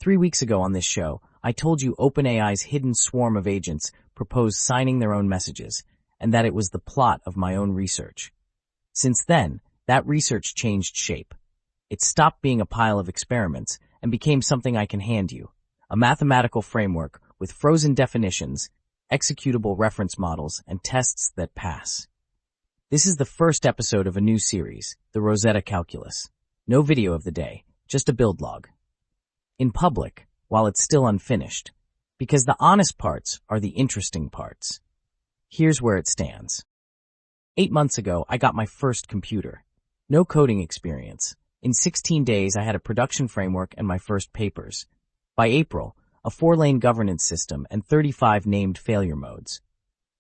3 weeks ago on this show, I told you OpenAI's hidden swarm of agents proposed signing their own messages, and that it was the plot of my own research. Since then, that research changed shape. It stopped being a pile of experiments and became something I can hand you, a mathematical framework with frozen definitions, executable reference models, and tests that pass. This is the first episode of a new series, the Rosetta Calculus. No video of the day, just a build log. In public, while it's still unfinished, because the honest parts are the interesting parts. Here's where it stands. 8 months ago, I got my first computer. No coding experience. In 16 days, I had a production framework and my first papers. By April, a 4-lane governance system and 35 named failure modes.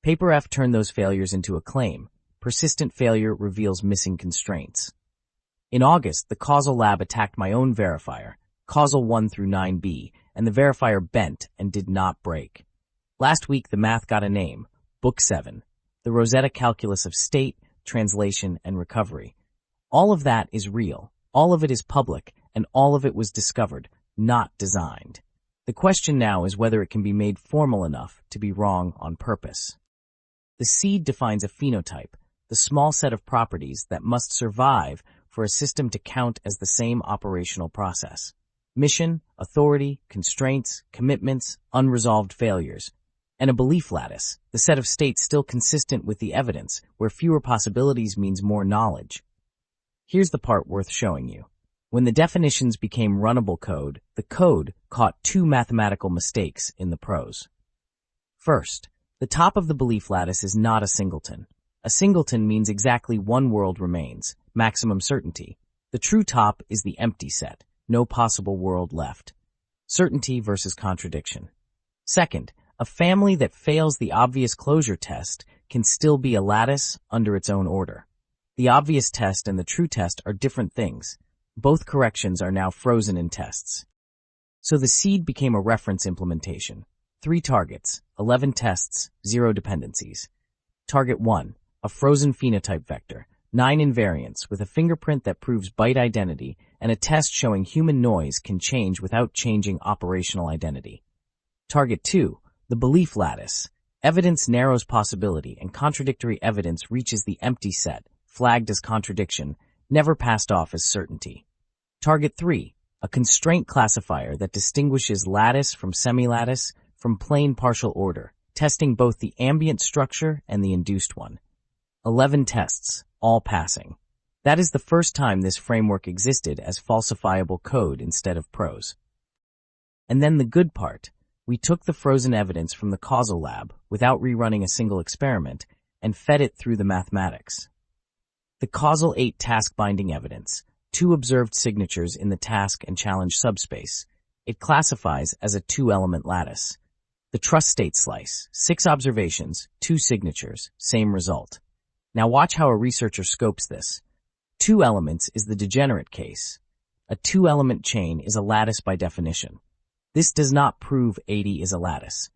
Paper F turned those failures into a claim. Persistent failure reveals missing constraints. In August, the CAUSAL lab attacked my own verifier, CAUSAL 1 through 9b, and the verifier bent and did not break. Last week, the math got a name, Book 7, the Rosetta Calculus of State, Translation, and Recovery. All of that is real, all of it is public, and all of it was discovered, not designed. The question now is whether it can be made formal enough to be wrong on purpose. The seed defines a phenotype, the small set of properties that must survive for a system to count as the same operational process. Mission, authority, constraints, commitments, unresolved failures, and a belief lattice, the set of states still consistent with the evidence, where fewer possibilities means more knowledge. Here's the part worth showing you. When the definitions became runnable code, the code caught 2 mathematical mistakes in the prose. First, the top of the belief lattice is not a singleton. A singleton means exactly one world remains, maximum certainty. The true top is the empty set. No possible world left. Certainty versus contradiction. Second, a family that fails the obvious closure test can still be a lattice under its own order. The obvious test and the true test are different things. Both corrections are now frozen in tests. So the seed became a reference implementation. 3 targets, 11 tests, 0 dependencies. Target 1, a frozen phenotype vector, 9 invariants with a fingerprint that proves byte identity and a test showing human noise can change without changing operational identity. Target 2, the belief lattice. Evidence narrows possibility and contradictory evidence reaches the empty set, flagged as contradiction, never passed off as certainty. Target 3, a constraint classifier that distinguishes lattice from semi-lattice from plain partial order, testing both the ambient structure and the induced one. 11 tests, all passing. That is the first time this framework existed as falsifiable code instead of prose. And then the good part, we took the frozen evidence from the CAUSAL lab without rerunning a single experiment and fed it through the mathematics. The CAUSAL 8 task-binding evidence, 2 observed signatures in the task and challenge subspace. It classifies as a 2-element lattice. The trust state slice, 6 observations, 2 signatures, same result. Now watch how a researcher scopes this. 2 elements is the degenerate case. A 2-element chain is a lattice by definition. This does not prove 80 is a lattice.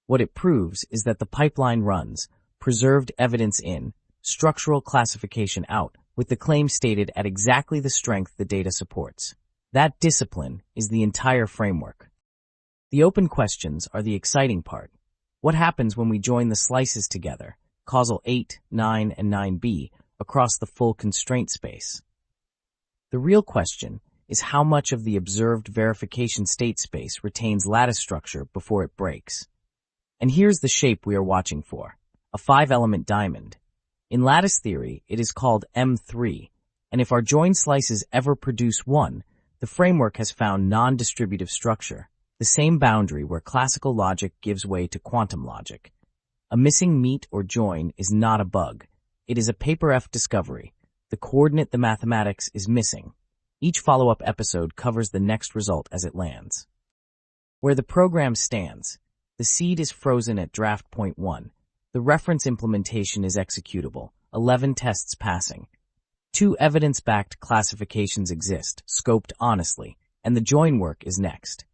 What it proves is that the pipeline runs, preserved evidence in, structural classification out, with the claim stated at exactly the strength the data supports. That discipline is the entire framework. The open questions are the exciting part. What happens when we join the slices together, CAUSAL 8, 9, and 9b, across the full constraint space? The real question is how much of the observed verification state space retains lattice structure before it breaks. And here's the shape we are watching for, a 5-element diamond. In lattice theory, it is called M3, and if our joined slices ever produce 1, the framework has found non-distributive structure, the same boundary where classical logic gives way to quantum logic. A missing meet or join is not a bug. It is a paper F discovery. The coordinate the mathematics is missing. Each follow-up episode covers the next result as it lands. Where the program stands, the seed is frozen at draft point 1. The reference implementation is executable, 11 tests passing. 2 evidence-backed classifications exist, scoped honestly, and the join work is next.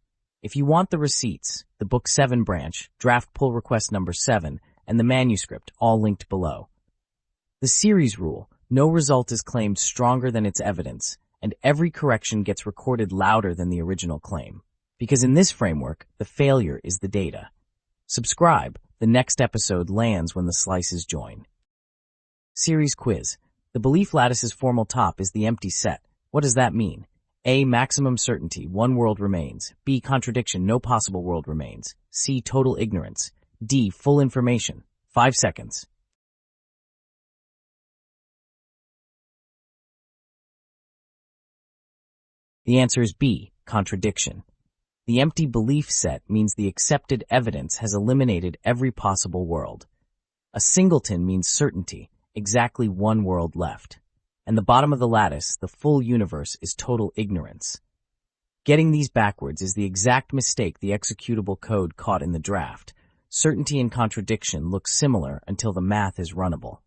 If you want the receipts, the Book 7 branch, draft pull request number 7, and the manuscript, all linked below. The series rule, no result is claimed stronger than its evidence, and every correction gets recorded louder than the original claim. Because in this framework, the failure is the data. Subscribe. The next episode lands when the slices join. Series quiz. The belief lattice's formal top is the empty set. What does that mean? A. Maximum certainty, one world remains. B. Contradiction, no possible world remains. C. Total ignorance. D. Full information. 5 seconds. The answer is B. Contradiction. The empty belief set means the accepted evidence has eliminated every possible world. A singleton means certainty, exactly one world left. And the bottom of the lattice, the full universe, is total ignorance. Getting these backwards is the exact mistake the executable code caught in the draft. Certainty and contradiction look similar until the math is runnable.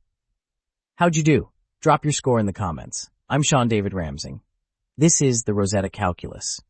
How'd you do? Drop your score in the comments. I'm Sean David Ramsing. This is the Rosetta Calculus.